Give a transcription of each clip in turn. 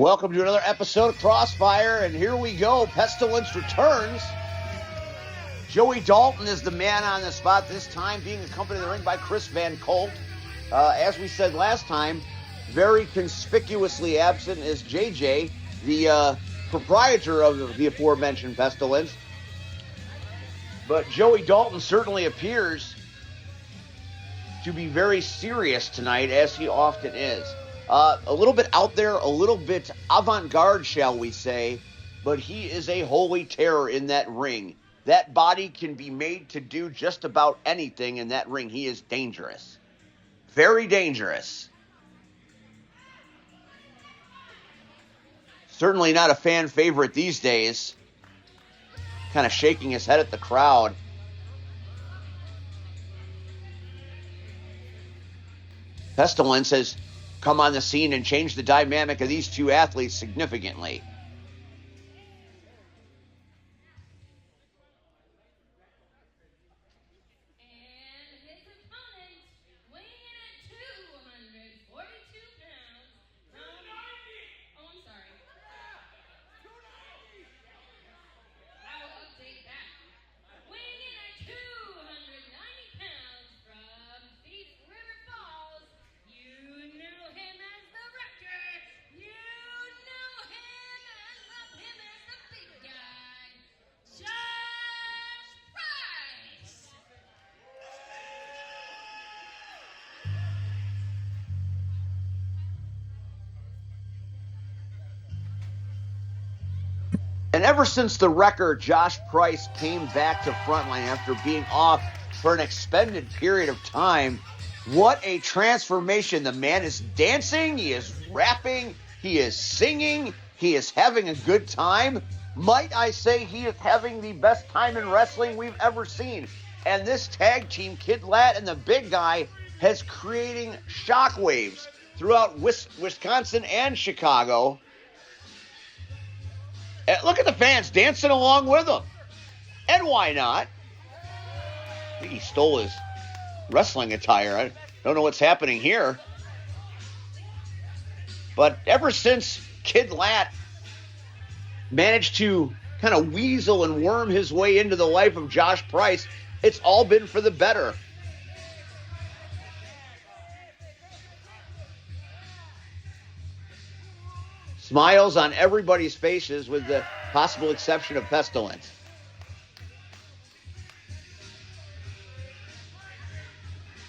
Welcome to another episode of Crossfire, and here we go. Pestilence returns. Joey Dalton is the man on the spot this time, being accompanied in the ring by Chris Van Colt. As we said last time, very conspicuously absent is JJ, the proprietor of the aforementioned Pestilence. But Joey Dalton certainly appears to be very serious tonight, as he often is. A little bit out there, a little bit avant-garde, shall we say, but he is a holy terror in that ring. That body can be made to do just about anything in that ring. He is dangerous. Very dangerous. Certainly not a fan favorite these days. Kind of shaking his head at the crowd. Pestilence has come on the scene and changed the dynamic of these two athletes significantly. And ever since the wrecker, Josh Price, came back to Frontline after being off for an expended period of time, what a transformation. The man is dancing, he is rapping, he is singing, he is having a good time. Might I say he is having the best time in wrestling we've ever seen. And this tag team, Kid Lat and the big guy, has creating shockwaves throughout Wisconsin and Chicago. And look at the fans dancing along with him. And why not? I think he stole his wrestling attire. I don't know what's happening here. But ever since Kid Lat managed to kind of weasel and worm his way into the life of Josh Price, it's all been for the better. Smiles on everybody's faces with the possible exception of Pestilence.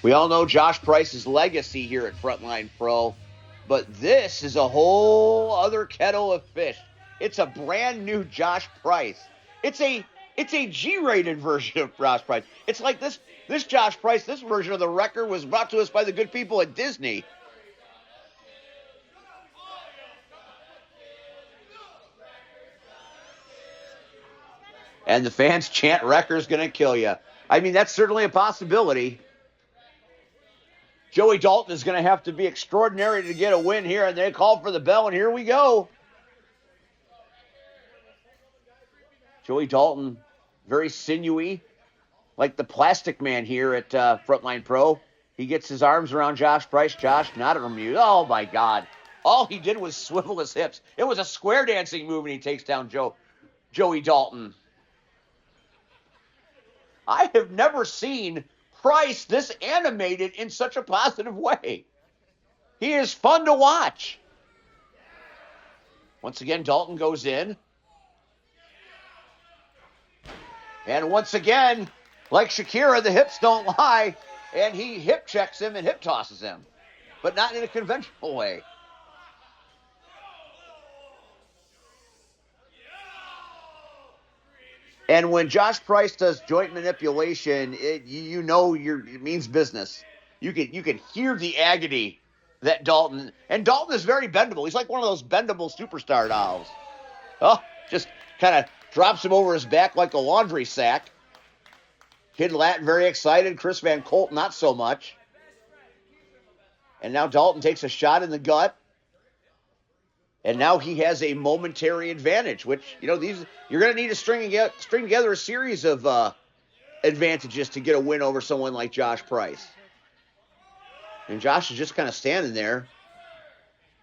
We all know Josh Price's legacy here at Frontline Pro, but this is a whole other kettle of fish. It's a brand new Josh Price. It's a G-rated version of Josh Price. It's like this Josh Price, this version of the Wrecker was brought to us by the good people at Disney. And the fans chant, "Wrecker's gonna kill you." I mean, that's certainly a possibility. Joey Dalton is going to have to be extraordinary to get a win here, and they call for the bell, and here we go. Joey Dalton, very sinewy, like the Plastic Man here at Frontline Pro. He gets his arms around Josh Price. Josh, not amused. Oh, my God. All he did was swivel his hips. It was a square dancing move, and he takes down Joey Dalton. I have never seen Price this animated in such a positive way. He is fun to watch. Once again, Dalton goes in. And once again, like Shakira, the hips don't lie. And he hip checks him and hip tosses him. But not in a conventional way. And when Josh Price does joint manipulation, it means business. You can hear the agony that Dalton, and Dalton is very bendable. He's like one of those bendable superstar dolls. Oh, just kind of drops him over his back like a laundry sack. Kid Lat very excited. Chris Van Colt not so much. And now Dalton takes a shot in the gut. And now he has a momentary advantage, which, you're going to need to string together a series of advantages to get a win over someone like Josh Price. And Josh is just kind of standing there.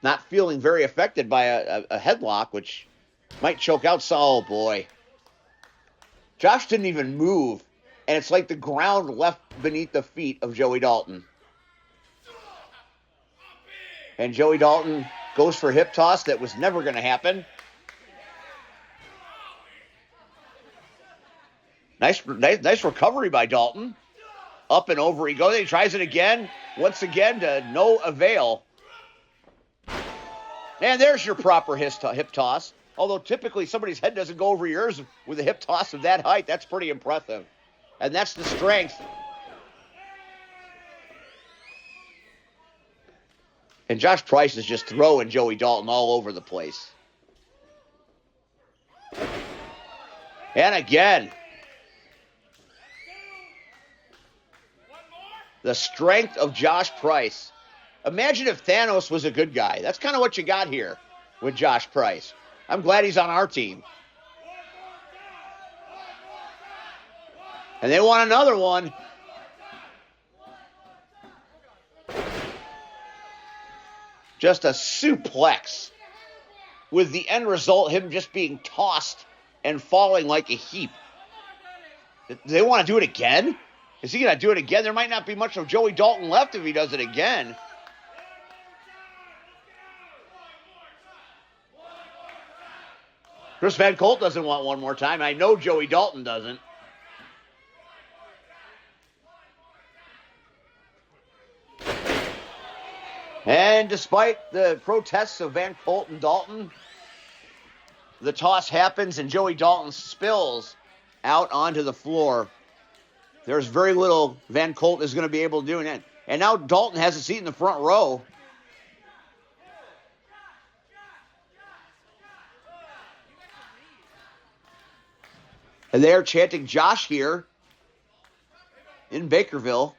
not feeling very affected by a headlock, which might choke out. Oh, boy. Josh didn't even move, and it's like the ground left beneath the feet of Joey Dalton. And Joey Dalton goes for a hip toss that was never going to happen. Nice recovery by Dalton. Up and over he goes. He tries it again. Once again to no avail. And there's your proper hip toss. Although typically somebody's head doesn't go over yours with a hip toss of that height. That's pretty impressive. And that's the strength. And Josh Price is just throwing Joey Dalton all over the place. And again. The strength of Josh Price. Imagine if Thanos was a good guy. That's kind of what you got here with Josh Price. I'm glad he's on our team. And they want another one. Just a suplex. With the end result, him just being tossed and falling like a heap. Do they want to do it again? Is he going to do it again? There might not be much of Joey Dalton left if he does it again. Chris Van Colt doesn't want one more time. I know Joey Dalton doesn't. And despite the protests of Van Colt and Dalton, the toss happens and Joey Dalton spills out onto the floor. There's very little Van Colt is going to be able to do. And now Dalton has a seat in the front row. And they are chanting Josh here in Bakerville.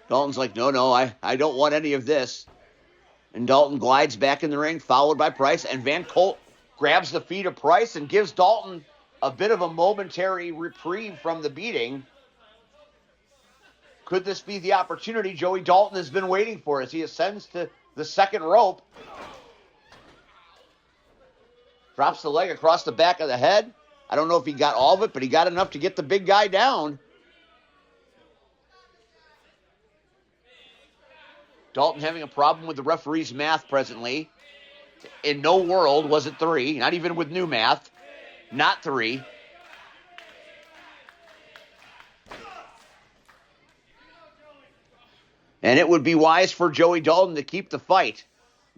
Dalton's like, no, I don't want any of this. And Dalton glides back in the ring, followed by Price. And Van Colt grabs the feet of Price and gives Dalton a bit of a momentary reprieve from the beating. Could this be the opportunity Joey Dalton has been waiting for as he ascends to the second rope? Drops the leg across the back of the head. I don't know if he got all of it, but he got enough to get the big guy down. Dalton having a problem with the referee's math presently. In no world was it 3, not even with new math. Not 3. And it would be wise for Joey Dalton to keep the fight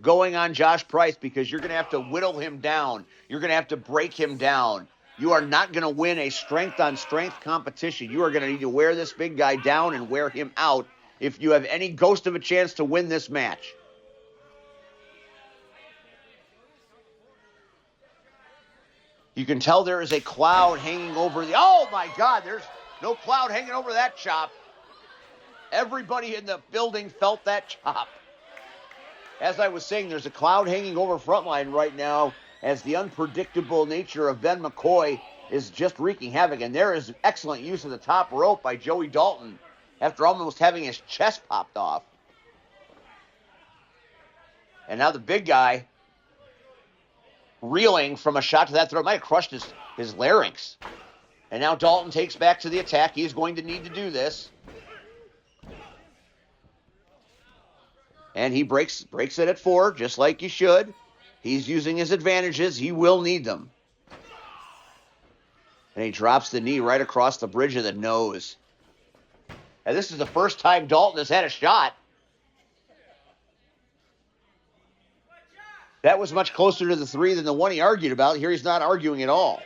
going on Josh Price because you're going to have to whittle him down. You're going to have to break him down. You are not going to win a strength-on-strength competition. You are going to need to wear this big guy down and wear him out if you have any ghost of a chance to win this match. You can tell there is a cloud hanging over the... Oh, my God, there's no cloud hanging over that chop. Everybody in the building felt that chop. As I was saying, there's a cloud hanging over Frontline right now as the unpredictable nature of Ben McCoy is just wreaking havoc. And there is excellent use of the top rope by Joey Dalton after almost having his chest popped off. And now the big guy reeling from a shot to that throat. Might have crushed his larynx. And now Dalton takes back to the attack. He's going to need to do this. And he breaks it at 4, just like he should. He's using his advantages. He will need them. And he drops the knee right across the bridge of the nose. And this is the first time Dalton has had a shot. That was much closer to the 3 than the one he argued about. Here he's not arguing at all.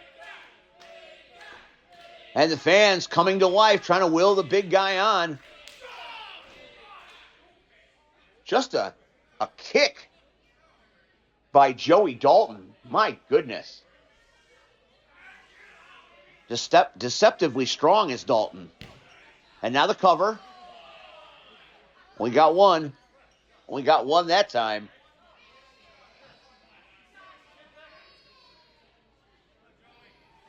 And the fans coming to life, trying to will the big guy on. Just a kick by Joey Dalton. My goodness. Deceptively strong is Dalton. And now the cover. Only got one. Only got one that time.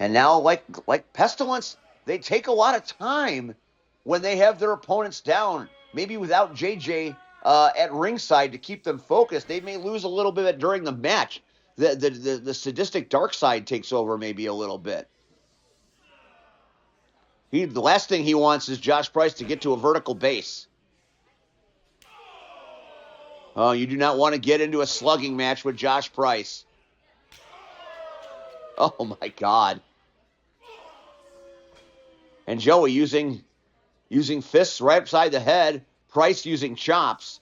And now, like Pestilence, they take a lot of time when they have their opponents down. Maybe without JJ at ringside to keep them focused. They may lose a little bit during the match. The sadistic dark side takes over maybe a little bit. The last thing he wants is Josh Price to get to a vertical base. Oh, you do not want to get into a slugging match with Josh Price. Oh, my God. And Joey using fists right upside the head. Price using chops.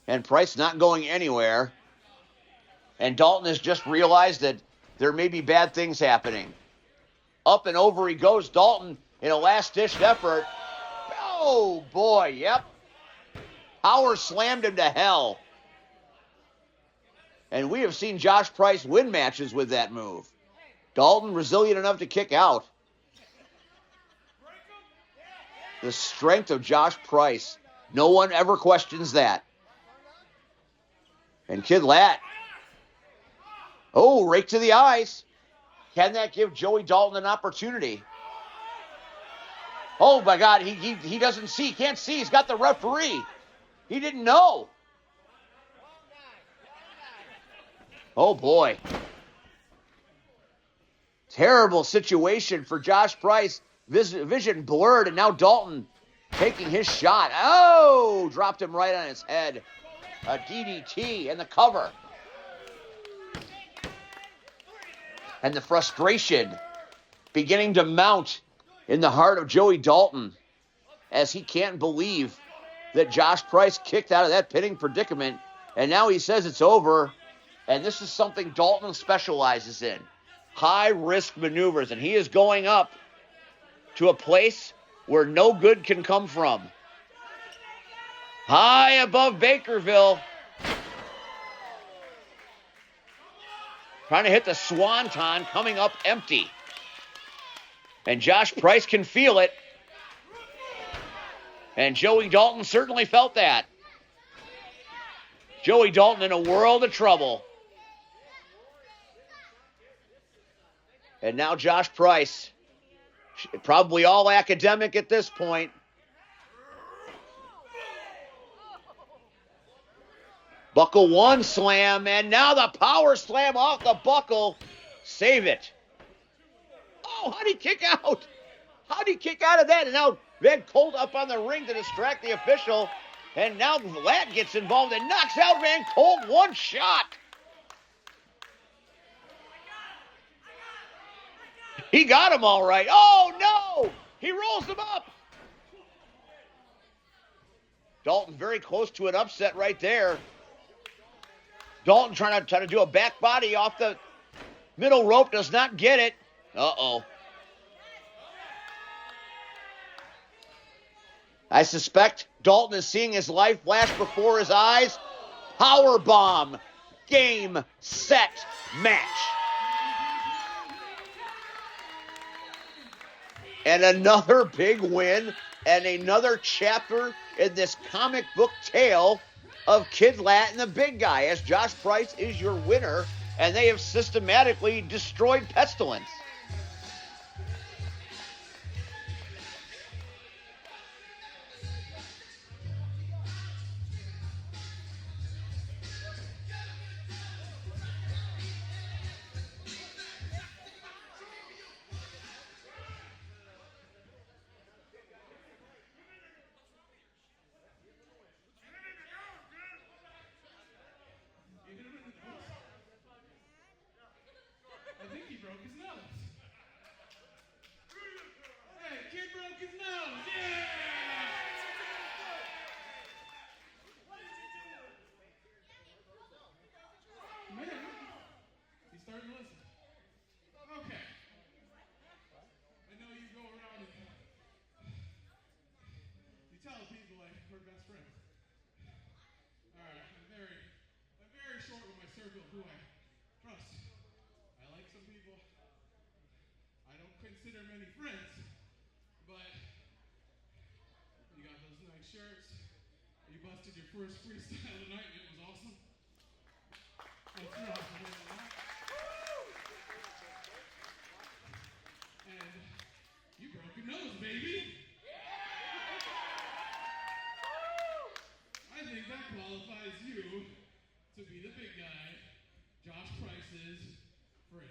And Price not going anywhere. And Dalton has just realized that there may be bad things happening. Up and over he goes, Dalton, in a last-ditch effort. Oh, boy, yep. Power slammed him to hell. And we have seen Josh Price win matches with that move. Dalton resilient enough to kick out. The strength of Josh Price. No one ever questions that. And Kid Lat. Oh, rake to the eyes. Can that give Joey Dalton an opportunity? Oh, my God, he doesn't see. He can't see. He's got the referee. He didn't know. Oh, boy. Terrible situation for Josh Price. Vision blurred, and now Dalton taking his shot. Oh, dropped him right on his head. A DDT and the cover. And the frustration beginning to mount in the heart of Joey Dalton as he can't believe that Josh Price kicked out of that pinning predicament. And now he says it's over. And this is something Dalton specializes in. High-risk maneuvers. And he is going up to a place where no good can come from. High above Bakerville. Trying to hit the swanton, coming up empty. And Josh Price can feel it. And Joey Dalton certainly felt that. Joey Dalton in a world of trouble. And now Josh Price, probably all academic at this point. Buckle one slam, and now the power slam off the buckle. Save it. Oh, how'd he kick out? How'd he kick out of that? And now Van Colt up on the ring to distract the official. And now Lat gets involved and knocks out Van Colt. One shot. He got him all right. Oh, no. He rolls him up. Dalton very close to an upset right there. Dalton trying to do a back body off the middle rope. Does not get it. Uh-oh. I suspect Dalton is seeing his life flash before his eyes. Power bomb. Game, set, match. And another big win and another chapter in this comic book tale of Kid Lat and the Big Guy, as Josh Price is your winner, and they have systematically destroyed Pestilence. Who I trust. I like some people. I don't consider many friends, but you got those nice shirts. You busted your first freestyle tonight, and it was awesome. And you broke your nose, baby. qualifies you to be the big guy, Josh Price's friend.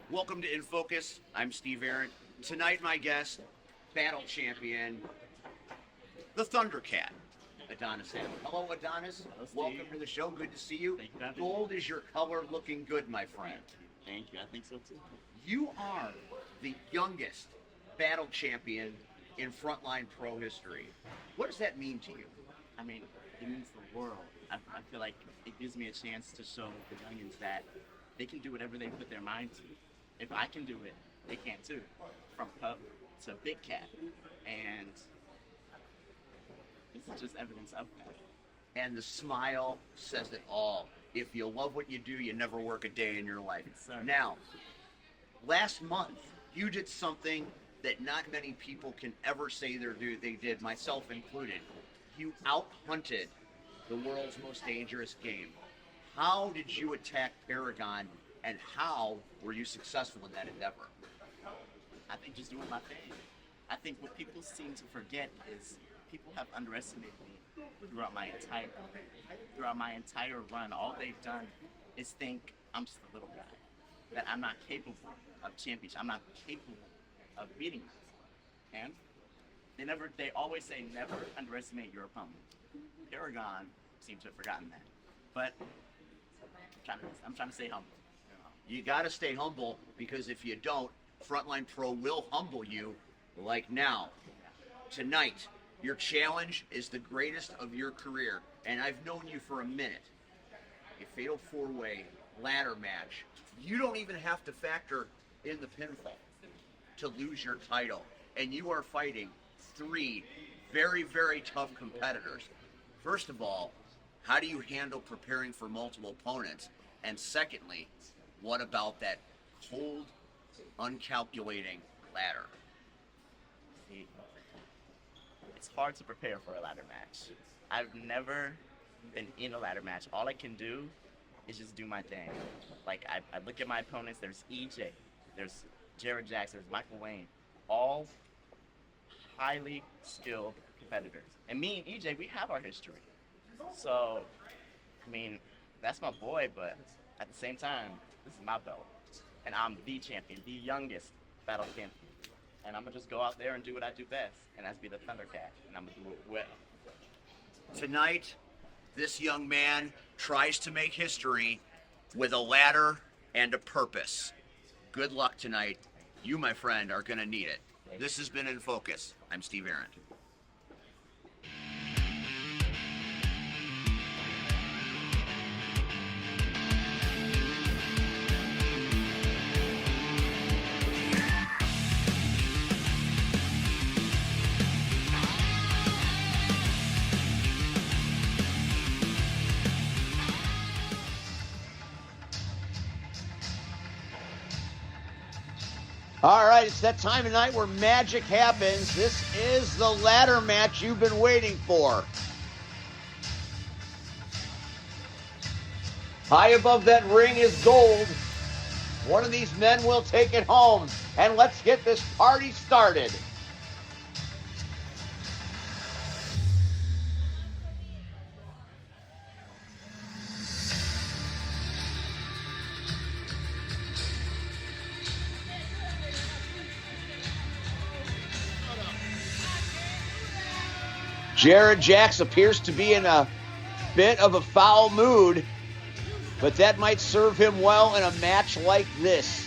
Welcome to In Focus. I'm Steve Aaron. Tonight, my guest, battle champion, the Thundercat, Adonis Allen. Hello, Adonis. Hello, Steve. Welcome to the show. Good to see you. Thank you for having me. Gold is your color, looking good, my friend. Thank you. I think so too. You are the youngest battle champion in Frontline Pro history. What does that mean to you? I mean, it means the world. I feel like it gives me a chance to show the youngins that they can do whatever they put their mind to. If I can do it, they can too. From pup to big cat. And this is just evidence of that. And the smile says it all. If you love what you do, you never work a day in your life. Yes, sir. Now, last month, you did something that not many people can ever say they did, myself included. You out-hunted the world's most dangerous game. How did you attack Paragon, and how were you successful in that endeavor? I think just doing my thing. I think what people seem to forget is people have underestimated me throughout my entire run. All they've done is think I'm just a little guy, that I'm not capable of championship. I'm not capable of beating them. And they always say never underestimate your opponent. Paragon seems to have forgotten that. But I'm trying to stay humble. You got to stay humble, because if you don't, Frontline Pro will humble you, like now. Tonight, your challenge is the greatest of your career, and I've known you for a minute. A fatal four-way ladder match. You don't even have to factor in the pinfall to lose your title, and you are fighting three very, very tough competitors. First of all, how do you handle preparing for multiple opponents? And secondly, what about that cold, uncalculating ladder? See, it's hard to prepare for a ladder match. I've never been in a ladder match. All I can do is just do my thing. Like, I look at my opponents. There's EJ, there's Jared Jackson, there's Michael Wayne, all highly skilled competitors. And me and EJ, we have our history. So, I mean, that's my boy, but at the same time, this is my belt. And I'm the champion, the youngest battle champion and I'm gonna just go out there and do what I do best, and that's be the Thundercat, and I'm gonna do it well. Tonight, this young man tries to make history with a ladder and a purpose. Good luck tonight. You, my friend, are going to need it. This has been In Focus. I'm Steve Arendt. All right, it's that time of night where magic happens. This is the ladder match you've been waiting for. High above that ring is gold. One of these men will take it home. And let's get this party started. Jared Jacks appears to be in a bit of a foul mood, but that might serve him well in a match like this.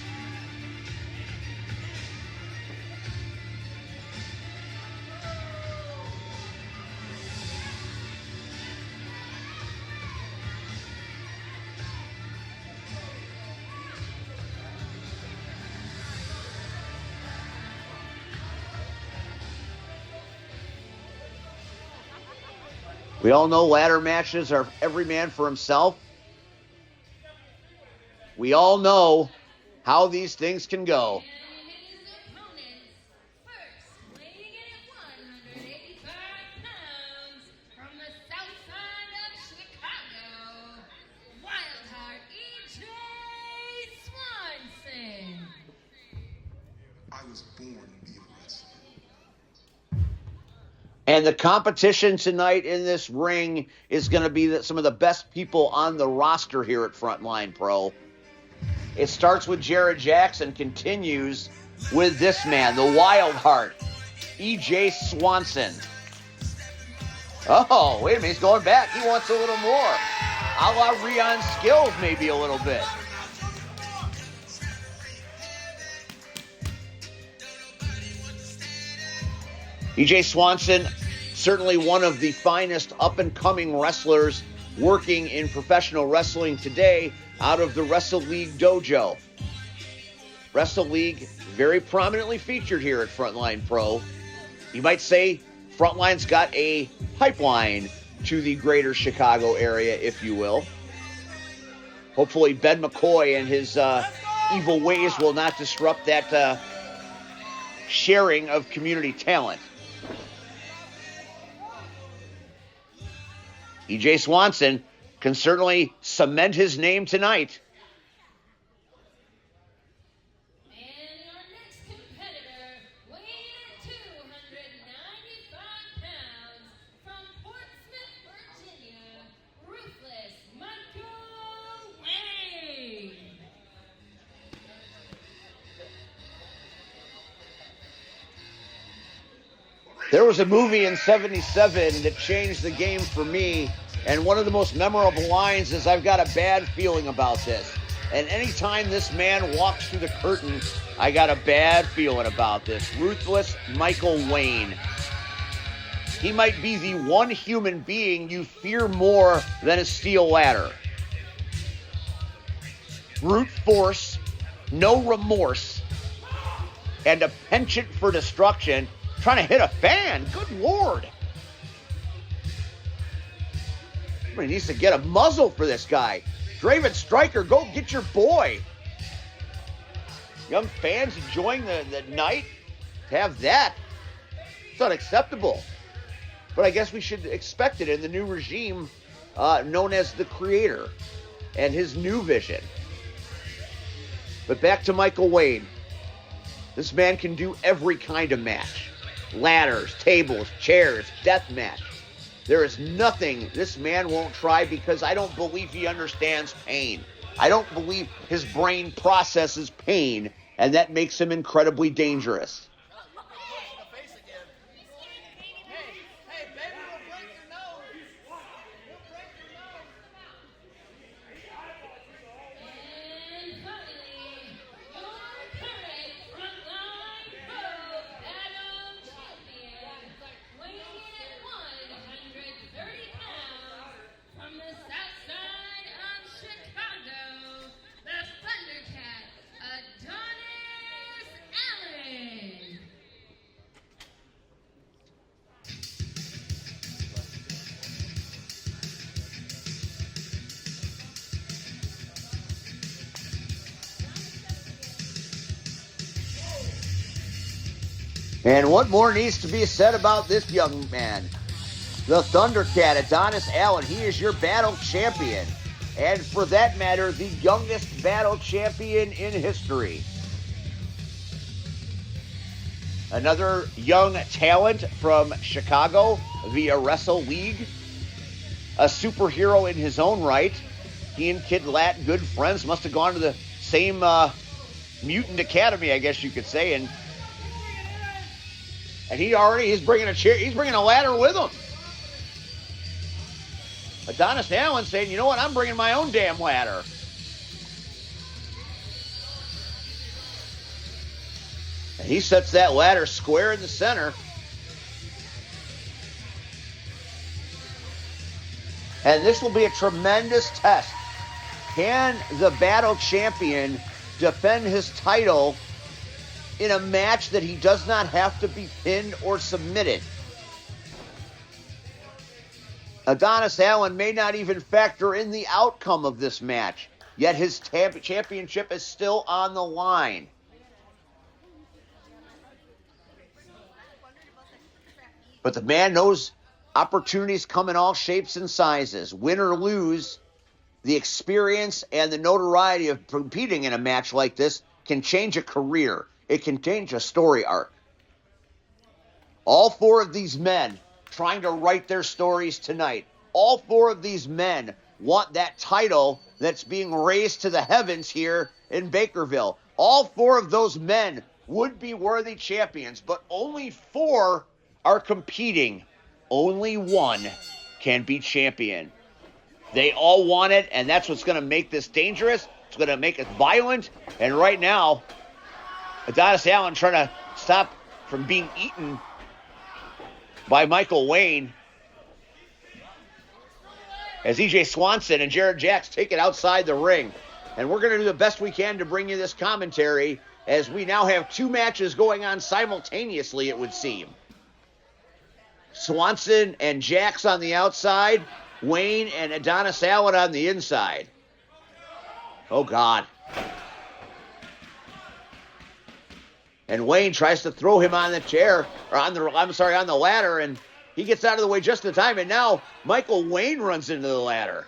We all know ladder matches are every man for himself. We all know how these things can go. I was born to be a wrestler. And the competition tonight in this ring is going to be some of the best people on the roster here at Frontline Pro. It starts with Jared Jackson, continues with this man, the Wild Heart, E.J. Swanson. Oh, wait a minute, he's going back. He wants a little more. A la Rion Skills, maybe a little bit. E.J. Swanson, certainly one of the finest up-and-coming wrestlers working in professional wrestling today out of the Wrestle League dojo. Wrestle League very prominently featured here at Frontline Pro. You might say Frontline's got a pipeline to the greater Chicago area, if you will. Hopefully Ben McCoy and his evil ways will not disrupt that sharing of community talent. E.J. Swanson can certainly cement his name tonight. And our next competitor, weighing at 295 pounds, from Portsmouth, Virginia, Ruthless Michael Wayne. There was a movie in '77 that changed the game for me, and one of the most memorable lines is, "I've got a bad feeling about this." And anytime this man walks through the curtain, I got a bad feeling about this. Ruthless Michael Wayne. He might be the one human being you fear more than a steel ladder. Brute force, no remorse, and a penchant for destruction. Trying to hit a fan. Good Lord. Somebody needs to get a muzzle for this guy. Draven Stryker, go get your boy. Young fans enjoying the night. To have that, it's unacceptable. But I guess we should expect it in the new regime known as the Creator and his new vision. But back to Michael Wayne. This man can do every kind of match. Ladders, tables, chairs, death match. There is nothing this man won't try because I don't believe he understands pain. I don't believe his brain processes pain, and that makes him incredibly dangerous. And what more needs to be said about this young man? The Thundercat, Adonis Allen, he is your battle champion. And for that matter, the youngest battle champion in history. Another young talent from Chicago via Wrestle League. A superhero in his own right. He and Kid Lat, good friends, must have gone to the same mutant academy, I guess you could say. And he's bringing a chair, he's bringing a ladder with him. Adonis Allen saying, you know what, I'm bringing my own damn ladder. And he sets that ladder square in the center. And this will be a tremendous test. Can the battle champion defend his title in a match that he does not have to be pinned or submitted? Adonis Allen may not even factor in the outcome of this match, yet his championship is still on the line. But the man knows opportunities come in all shapes and sizes. Win or lose, the experience and the notoriety of competing in a match like this can change a career. It can change a story arc. All four of these men trying to write their stories tonight. All four of these men want that title that's being raised to the heavens here in Bakerville. All four of those men would be worthy champions, but only four are competing. Only one can be champion. They all want it, and that's what's going to make this dangerous. It's going to make it violent. And right now, Adonis Allen trying to stop from being eaten by Michael Wayne as EJ Swanson and Jared Jacks take it outside the ring. And we're going to do the best we can to bring you this commentary as we now have two matches going on simultaneously, it would seem. Swanson and Jacks on the outside, Wayne and Adonis Allen on the inside. Oh, God. And Wayne tries to throw him on the chair, or on the ladder, and he gets out of the way just in time, and now Michael Wayne runs into the ladder.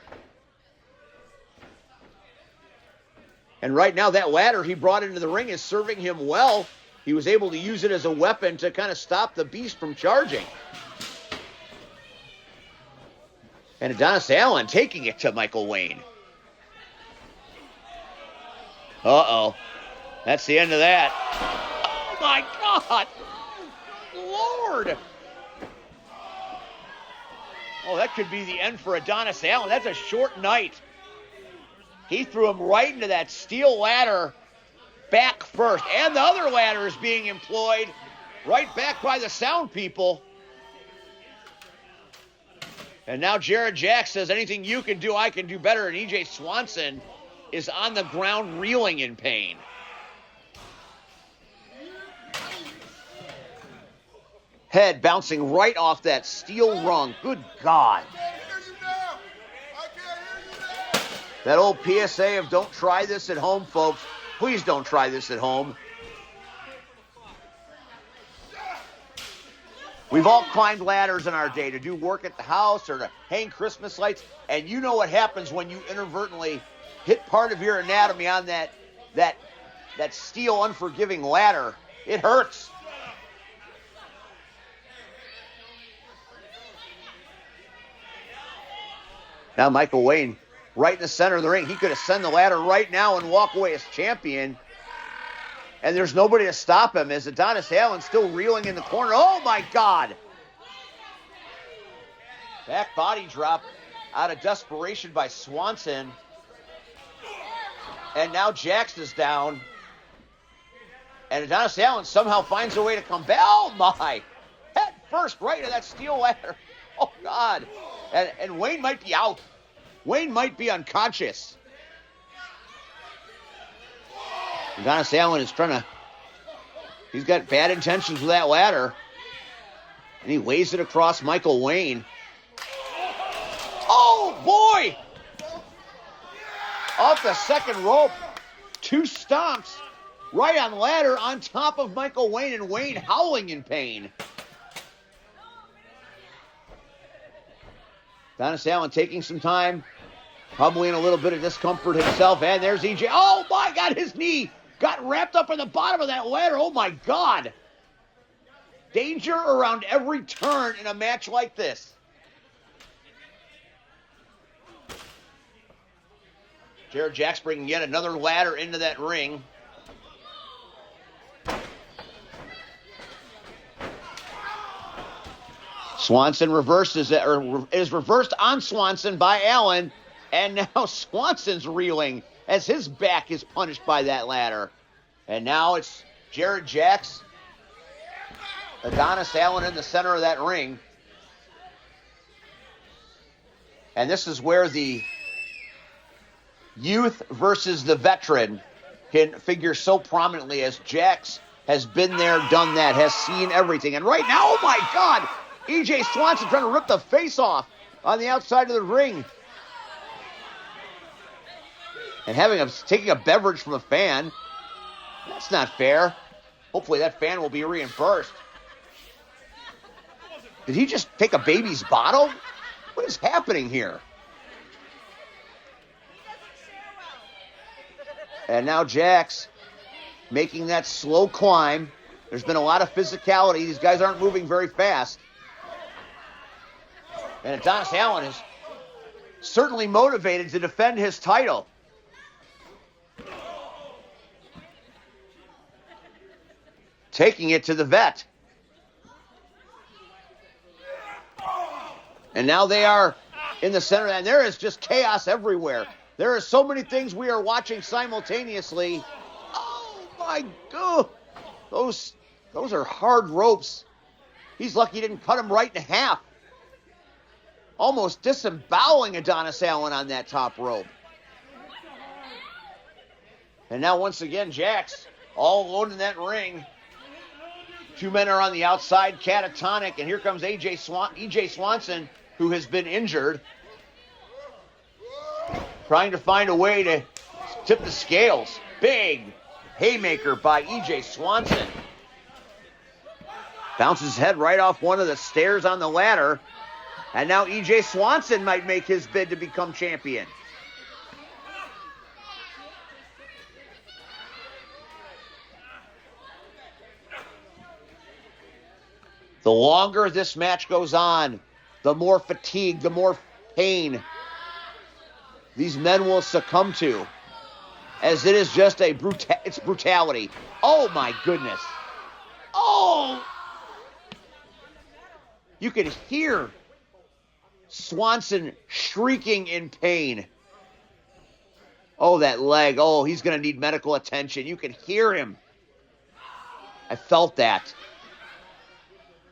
And right now that ladder he brought into the ring is serving him well. He was able to use it as a weapon to kind of stop the Beast from charging. And Adonis Allen taking it to Michael Wayne. Uh-oh. That's the end of that. Oh, my God. Lord. Oh, that could be the end for Adonis Allen. That's a short night. He threw him right into that steel ladder back first. And the other ladder is being employed right back by the sound people. And now Jared Jack says, anything you can do, I can do better. And EJ Swanson is on the ground reeling in pain. Head bouncing right off that steel rung. Good God. That old PSA of don't try this at home, folks. Please don't try this at home. We've all climbed ladders in our day to do work at the house or to hang Christmas lights, and you know what happens when you inadvertently hit part of your anatomy on that steel unforgiving ladder. It hurts. Now Michael Wayne right in the center of the ring. He could ascend the ladder right now and walk away as champion. And there's nobody to stop him as Adonis Allen still reeling in the corner. Oh, my God. Back body drop out of desperation by Swanson. And now Jax is down. And Adonis Allen somehow finds a way to come back. Oh, my. Head first right into that steel ladder. Oh, God. And Wayne might be out. Wayne might be unconscious. Adonis Allen is he's got bad intentions with that ladder. And he lays it across Michael Wayne. Oh, boy! Off the second rope. Two stomps. right on the ladder on top of Michael Wayne, and Wayne howling in pain. Adonis Allen taking some time, probably in a little bit of discomfort himself, and there's EJ. Oh my God, his knee got wrapped up in the bottom of that ladder. Oh my God. Danger around every turn in a match like this. Jared Jacks bringing yet another ladder into that ring. Swanson is reversed on Swanson by Allen, and now Swanson's reeling as his back is punished by that ladder. And now it's Jared Jacks, Adonis Allen in the center of that ring. And this is where the youth versus the veteran can figure so prominently, as Jacks has been there, done that, has seen everything. And right now, oh my God, EJ Swanson trying to rip the face off on the outside of the ring. And taking a beverage from a fan. That's not fair. Hopefully that fan will be reimbursed. Did he just take a baby's bottle? What is happening here? And now Jacks making that slow climb. There's been a lot of physicality. These guys aren't moving very fast. And Adonis Allen is certainly motivated to defend his title. Taking it to the vet. And now they are in the center, and there is just chaos everywhere. There are so many things we are watching simultaneously. Oh my God. Those are hard ropes. He's lucky he didn't cut him right in half. Almost disemboweling Adonis Allen on that top rope. And now once again, Jacks all alone in that ring. Two men are on the outside, catatonic, and here comes EJ Swanson, who has been injured, trying to find a way to tip the scales. Big haymaker by EJ Swanson. Bounces his head right off one of the stairs on the ladder. And now EJ Swanson might make his bid to become champion. The longer this match goes on, the more fatigue, the more pain these men will succumb to, as it is just it's brutality. Oh my goodness. Oh! You could hear Swanson shrieking in pain. Oh, that leg. Oh, he's going to need medical attention. You could hear him. I felt that.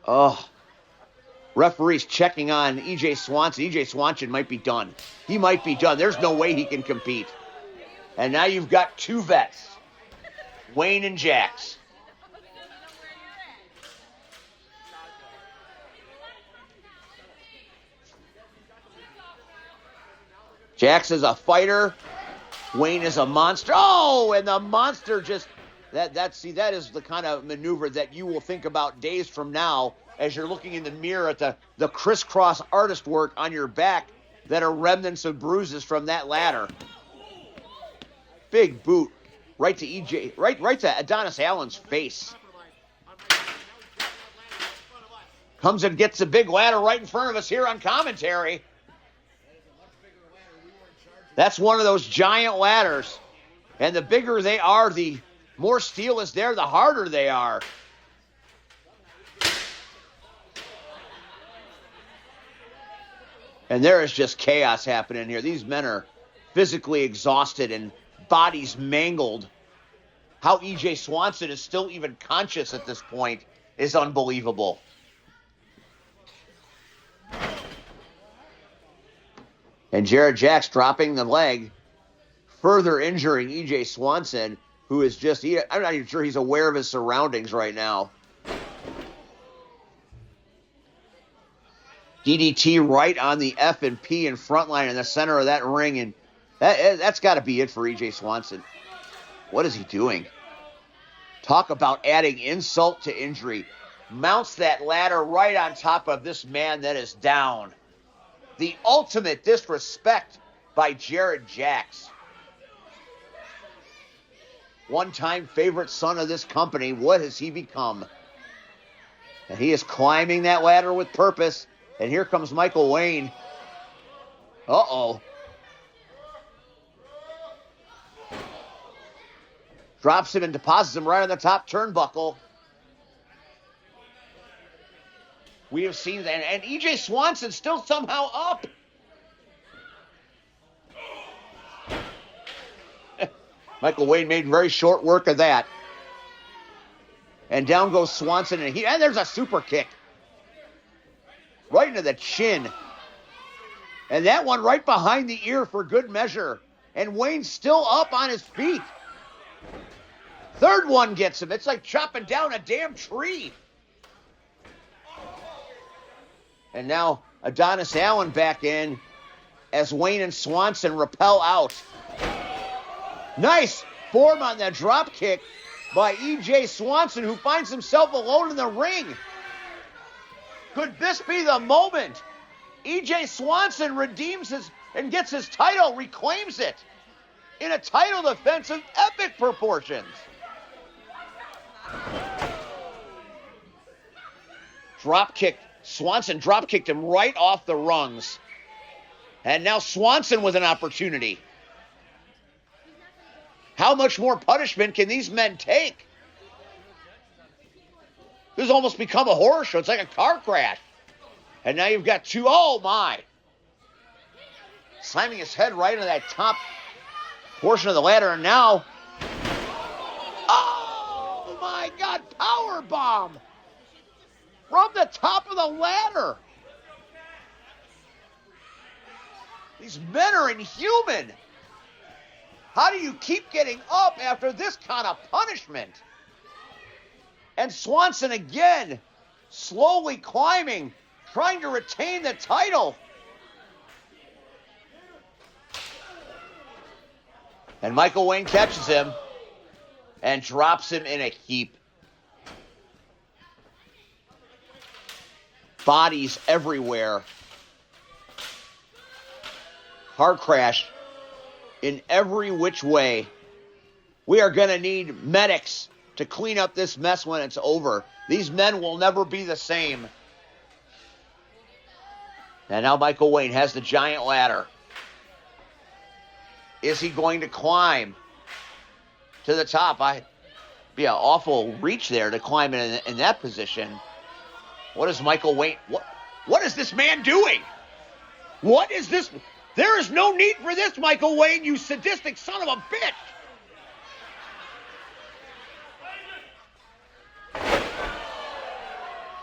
Oh. Referees checking on EJ Swanson. EJ Swanson might be done. He might be done. There's no way he can compete. And now you've got two vets, Wayne and Jacks. Jacks is a fighter. Wayne is a monster. Oh, and the monster just that is the kind of maneuver that you will think about days from now as you're looking in the mirror at the crisscross artist work on your back that are remnants of bruises from that ladder. Big boot right to EJ, right to Adonis Allen's face. Comes and gets a big ladder right in front of us here on commentary. That's one of those giant ladders. And the bigger they are, the more steel is there, the harder they are. And there is just chaos happening here. These men are physically exhausted and bodies mangled. How EJ Swanson is still even conscious at this point is unbelievable. And Jared Jacks dropping the leg, further injuring EJ Swanson, who is just, I'm not even sure he's aware of his surroundings right now. DDT right on the F and P in front line in the center of that ring, and that's got to be it for EJ Swanson. What is he doing? Talk about adding insult to injury. Mounts that ladder right on top of this man that is down. The ultimate disrespect by Jared Jacks. One-time favorite son of this company. What has he become? And he is climbing that ladder with purpose. And here comes Michael Wayne. Uh-oh. Drops him and deposits him right on the top turnbuckle. We have seen that. And E.J. Swanson still somehow up. Michael Wayne made very short work of that. And down goes Swanson. And there's a super kick. Right into the chin. And that one right behind the ear for good measure. And Wayne's still up on his feet. Third one gets him. It's like chopping down a damn tree. And now Adonis Allen back in as Wayne and Swanson repel out. Nice form on that drop kick by E.J. Swanson, who finds himself alone in the ring. Could this be the moment? E.J. Swanson redeems and gets his title, reclaims it in a title defense of epic proportions. Drop kick. Swanson drop kicked him right off the rungs. And now Swanson with an opportunity. How much more punishment can these men take? This has almost become a horror show. It's like a car crash. And now you've got two. Oh, my. Slamming his head right into that top portion of the ladder. And now. Oh, my God. Power bomb. From the top of the ladder. These men are inhuman. How do you keep getting up after this kind of punishment? And Swanson again, slowly climbing, trying to retain the title. And Michael Wayne catches him and drops him in a heap. Bodies everywhere. Car crash in every which way. We are going to need medics to clean up this mess when it's over. These men will never be the same. And now Michael Wayne has the giant ladder. Is he going to climb to the top? Be an awful reach there to climb in that position. What is Michael Wayne? What is this man doing? What is this? There is no need for this, Michael Wayne, you sadistic son of a bitch.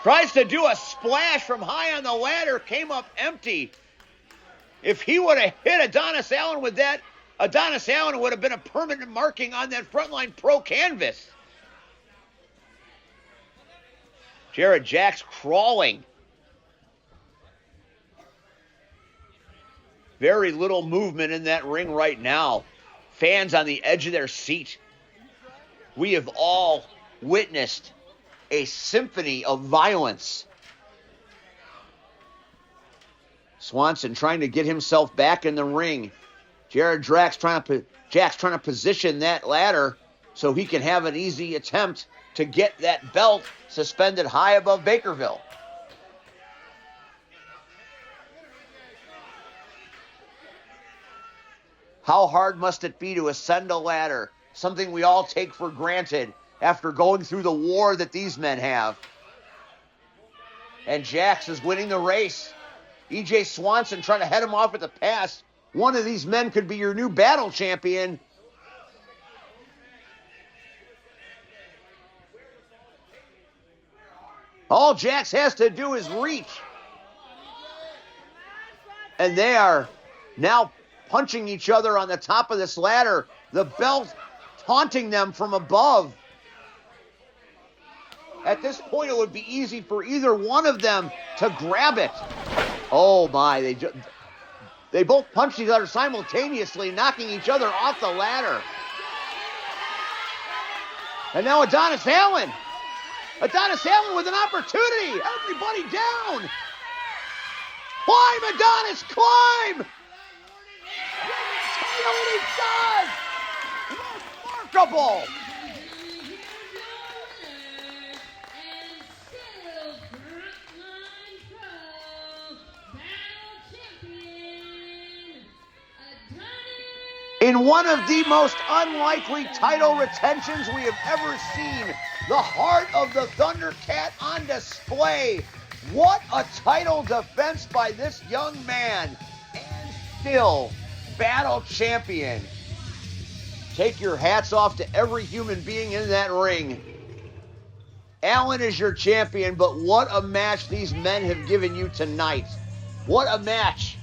Tries to do a splash from high on the ladder, came up empty. If he would have hit Adonis Allen with that, Adonis Allen would have been a permanent marking on that Frontline Pro canvas. Jared Jacks crawling. Very little movement in that ring right now. Fans on the edge of their seat. We have all witnessed a symphony of violence. Swanson trying to get himself back in the ring. Jared Jacks trying to position that ladder so he can have an easy attempt to get that belt suspended high above Bakerville. How hard must it be to ascend a ladder? Something we all take for granted after going through the war that these men have. And Jacks is winning the race. E.J. Swanson trying to head him off with the pass. One of these men could be your new battle champion. All Jacks has to do is reach. And they are now punching each other on the top of this ladder. The belt taunting them from above. At this point, it would be easy for either one of them to grab it. Oh my, they both punched each other simultaneously, knocking each other off the ladder. And now Adonis Allen. Adonis Allen with an opportunity. Everybody down. Climb, Adonis, climb. What he does. Remarkable. In one of the most unlikely title retentions we have ever seen, the heart of the Thundercat on display. What a title defense by this young man, and still battle champion. Take your hats off to every human being in that ring. Allen is your champion, but what a match these men have given you tonight. What a match.